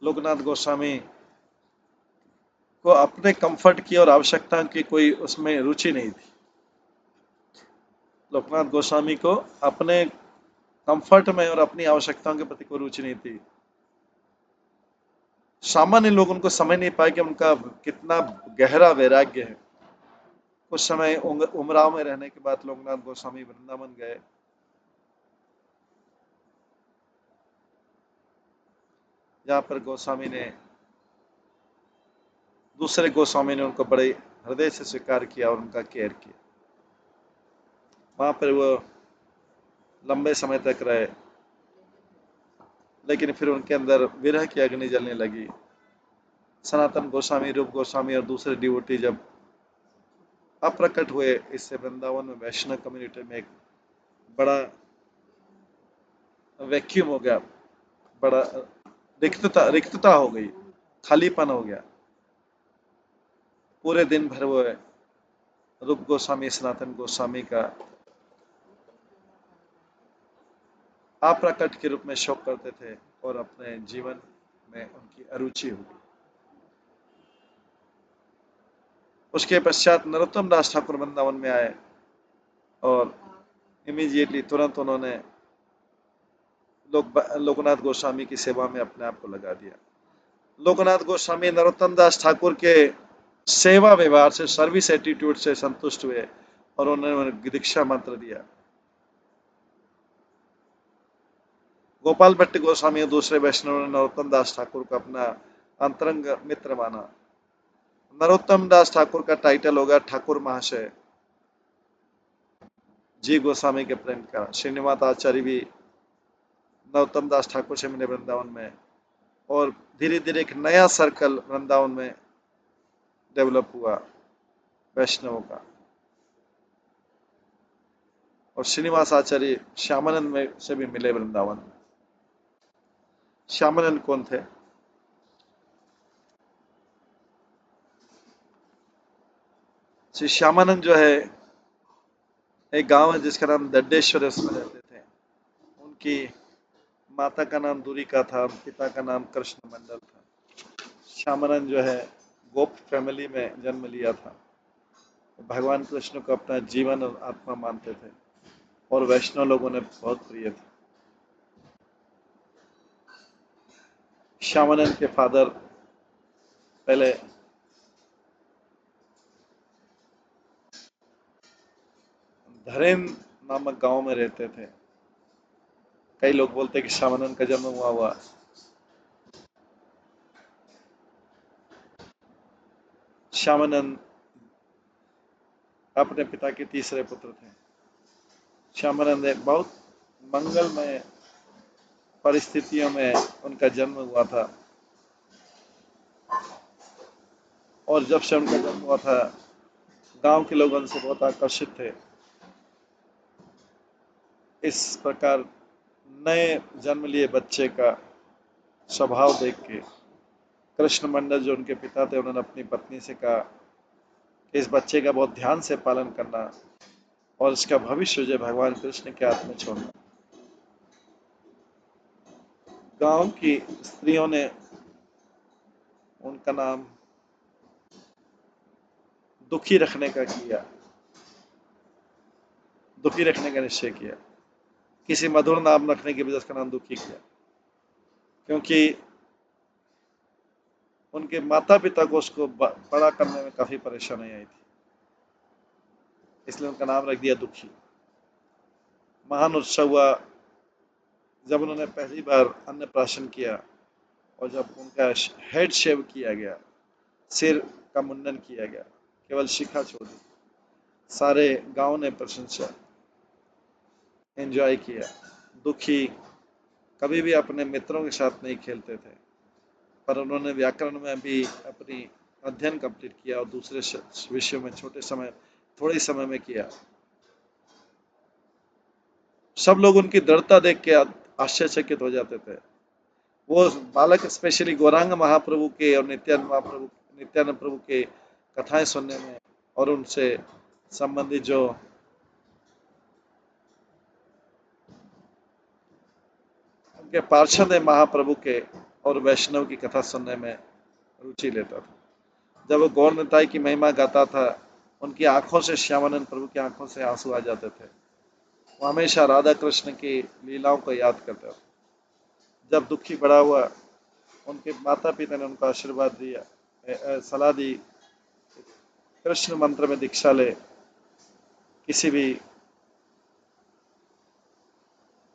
लोकनाथ गोस्वामी को अपने कंफर्ट की और आवश्यकता की कोई उसमें रुचि नहीं थी। लोकनाथ गोस्वामी को अपने कंफर्ट में और अपनी आवश्यकताओं के प्रति कोई रुचि नहीं थी। सामान्य लोग उनको समझ नहीं पाए कि उनका कितना गहरा वैराग्य है। कुछ समय उमराव में रहने के बाद लोकनाथ गोस्वामी वृंदावन गए। जहाँ पर गोस्वामी ने दूसरे गोस्वामी ने उनको बड़े हृदय से स्वीकार किया और उनका केयर किया। वहां पर वो लंबे समय तक रहे, लेकिन फिर उनके अंदर विरह की अग्नि जलने लगी। सनातन गोस्वामी, रूप गोस्वामी और दूसरे डिवोटी जब अप्रकट हुए, इससे वृंदावन में वैष्णव कम्युनिटी में एक बड़ा वैक्यूम हो गया, बड़ा रिक्तता हो गई, खालीपन हो गया। पूरे दिन भर वो रूप गोस्वामी, सनातन गोस्वामी का अप्रकट के रूप में शोक करते थे और अपने जीवन में उनकी अरुचि हो गई। उसके पश्चात नरोत्तम दास ठाकुर वृंदावन में आए और इमीडिएटली तुरंत उन्होंने लोकनाथ गोस्वामी की सेवा में अपने आप को लगा दिया। लोकनाथ गोस्वामी नरोत्तम दास ठाकुर के सेवा व्यवहार से, सर्विस एटीट्यूड से संतुष्ट हुए और उन्होंने दीक्षा मंत्र दिया। गोपाल भट्ट गोस्वामी और दूसरे वैष्णव ने नरोत्तम दास ठाकुर को अपना अंतरंग मित्र माना। नरोत्तम दास ठाकुर का टाइटल होगा ठाकुर महाशय। जी गोस्वामी के प्रेम का श्रीनिवास आचार्य भी नरोत्तम दास ठाकुर से मिले वृंदावन में और धीरे धीरे एक नया सर्कल वृंदावन में डेवलप हुआ वैष्णवों का। और श्रीनिवास आचार्य श्यामानंद में से भी मिले वृंदावन में। श्यामानंद कौन थे? श्री श्यामानंद जो है एक गांव है जिसका नाम दड्डेश्वर है, उसमें रहते थे। उनकी माता का नाम दूरिका था, पिता का नाम कृष्ण मंडल था। श्यामानंद जो है गोप फैमिली में जन्म लिया था। भगवान कृष्ण को अपना जीवन और आत्मा मानते थे और वैष्णव लोगों ने बहुत प्रिय थे। श्यामानंद के फादर पहले धरेन नामक गांव में रहते थे। कई लोग बोलते हैं कि श्यामानंद का जन्म हुआ श्यामानंद अपने पिता के तीसरे पुत्र थे। श्यामानंद एक बहुत मंगलमय परिस्थितियों में उनका जन्म हुआ था, और जब से उनका जन्म हुआ था गांव के लोग उनसे बहुत आकर्षित थे। इस प्रकार नए जन्म लिए बच्चे का स्वभाव देख के कृष्ण मंडल जो उनके पिता थे, उन्होंने अपनी पत्नी से कहा कि इस बच्चे का बहुत ध्यान से पालन करना और इसका भविष्य जो भगवान कृष्ण के हाथ में छोड़ना। गांव की स्त्रियों ने उनका नाम दुखी रखने का निश्चय किया। किसी मधुर नाम रखने की वजह उसका नाम दुखी किया, क्योंकि उनके माता पिता को उसको बड़ा करने में काफी परेशानी आई थी, इसलिए उनका नाम रख दिया दुखी। महान उत्सव हुआ जब उन्होंने पहली बार अन्नप्राशन किया और जब उनका हेड शेव किया गया, सिर का मुंडन किया गया, केवल शिखा छोड़ी। सारे गांव ने प्रशंसा एंजॉय किया। दुखी कभी भी अपने मित्रों के साथ नहीं खेलते थे, पर उन्होंने व्याकरण में भी अपनी अध्ययन कंप्लीट किया और दूसरे विषयों में थोड़े समय में किया। सब लोग उनकी दृढ़ता देख के आश्चर्यचकित हो जाते थे। वो बालक स्पेशली गौरांग महाप्रभु के और नित्यानंद प्रभु के कथाएं सुनने में और उनसे संबंधित जो उनके पार्षद है महाप्रभु के और वैष्णव की कथा सुनने में रुचि लेता था। जब वो गौर निताई की महिमा गाता था, उनकी आंखों से, श्यामानंद प्रभु की आंखों से आंसू आ जाते थे। वो हमेशा राधा कृष्ण की लीलाओं को याद करता था। जब दुखी बड़ा हुआ, उनके माता पिता ने उनको आशीर्वाद दिया, सलाह दी, कृष्ण मंत्र में दीक्षा ले, किसी भी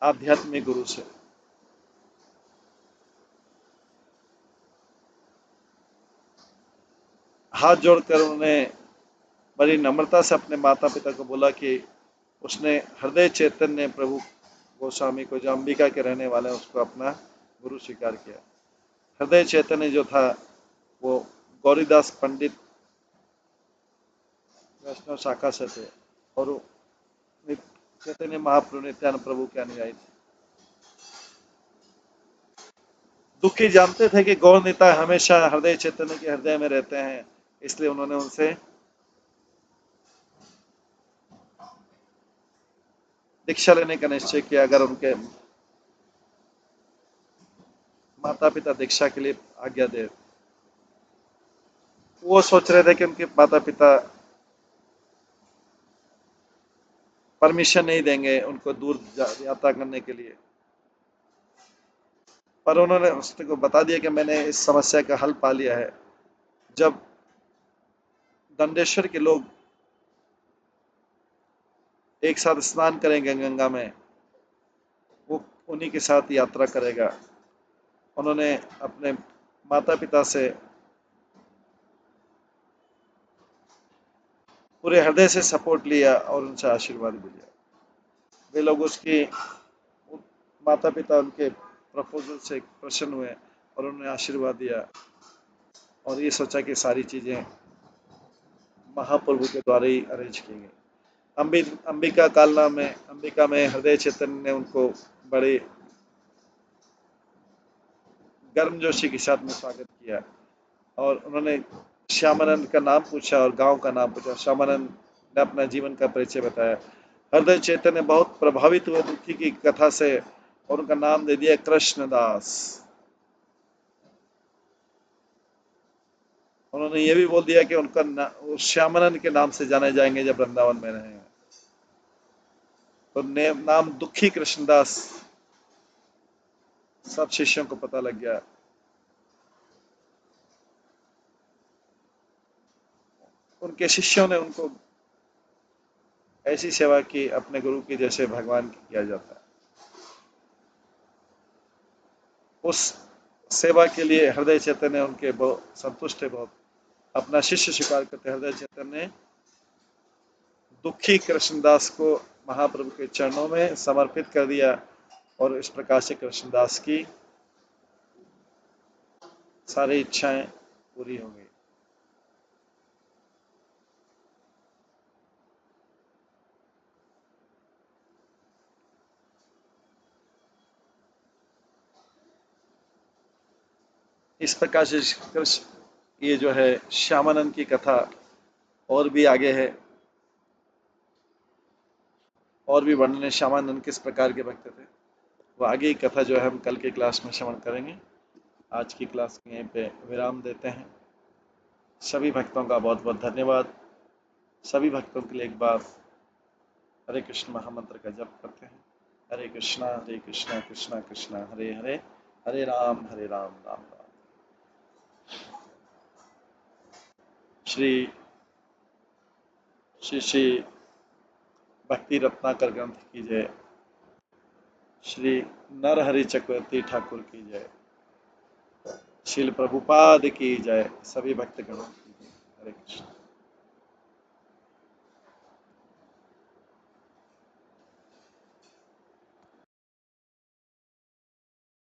आध्यात्मिक गुरु से। हाथ जोड़कर उन्होंने बड़ी नम्रता से अपने माता पिता को बोला कि उसने हृदय चैतन्य प्रभु गोस्वामी को, जो अंबिका के रहने वाले हैं, उसको अपना गुरु स्वीकार किया। हृदय चैतन्य जो था वो गौरीदास पंडित वैष्णव शाखा से थे और चैतन्य महाप्रभु नित्यानंद प्रभु के अनुयायी थे। दुखी जानते थे कि गौर नेता हमेशा हृदय चैतन्य के हृदय में रहते हैं, इसलिए उन्होंने उनसे दीक्षा लेने का निश्चय किया। अगर उनके माता पिता दीक्षा के लिए आज्ञा दे। वो सोच रहे थे कि उनके माता पिता परमिशन नहीं देंगे उनको दूर यात्रा करने के लिए, पर उन्होंने उसको बता दिया कि मैंने इस समस्या का हल पा लिया है। जब दंडेश्वर के लोग एक साथ स्नान करेंगे गंगा में, वो उन्हीं के साथ यात्रा करेगा। उन्होंने अपने माता पिता से पूरे हृदय से सपोर्ट लिया और उनसे आशीर्वाद भी लिया। वे लोग उसकी माता पिता उनके प्रपोजल से प्रसन्न हुए और उन्होंने आशीर्वाद दिया और ये सोचा कि सारी चीजें महाप्रभु के द्वारा ही अरेंज की गई। अंबिका में हृदय चैतन्य ने उनको बड़े गर्मजोशी के साथ में स्वागत किया और उन्होंने श्यामानंद का नाम पूछा और गांव का नाम पूछा। श्यामानंद ने अपना जीवन का परिचय बताया। हृदय चैतन्य बहुत प्रभावित हुए दुखी की कथा से और उनका नाम दे दिया कृष्णदास। उन्होंने ये भी बोल दिया कि उनका वो श्यामानंद के नाम से जाने जाएंगे जब वृंदावन में रहेंगे। तो नाम दुखी कृष्णदास सब शिष्यों को पता लग गया। उनके शिष्यों ने उनको ऐसी सेवा की अपने गुरु की जैसे भगवान की किया जाता है। उस सेवा के लिए हृदय चैतन्य उनके बहुत संतुष्ट है, बहुत अपना शिष्य स्वीकार करते। हृदय चैतन्य ने दुखी कृष्णदास को महाप्रभु के चरणों में समर्पित कर दिया और इस प्रकार से कृष्णदास की सारी इच्छाएं पूरी हो गई। इस प्रकार से कृष्ण ये जो है श्यामानंद की कथा और भी आगे है, और भी वर्णन है श्यामानंद किस प्रकार के भक्त थे। वो आगे की कथा जो है हम कल की क्लास में श्रवण करेंगे। आज की क्लास में यहीं पे विराम देते हैं। सभी भक्तों का बहुत बहुत धन्यवाद। सभी भक्तों के लिए एक बार हरे कृष्ण महामंत्र का जप करते हैं। हरे कृष्णा कृष्णा कृष्णा हरे हरे, हरे राम राम राम। श्री श्री श्री भक्ति रत्नाकर ग्रंथ की जय। श्री नरहरि चक्रवर्ती ठाकुर की जय। श्रील प्रभुपाद की जय। सभी भक्तगणों की जय। हरे कृष्ण।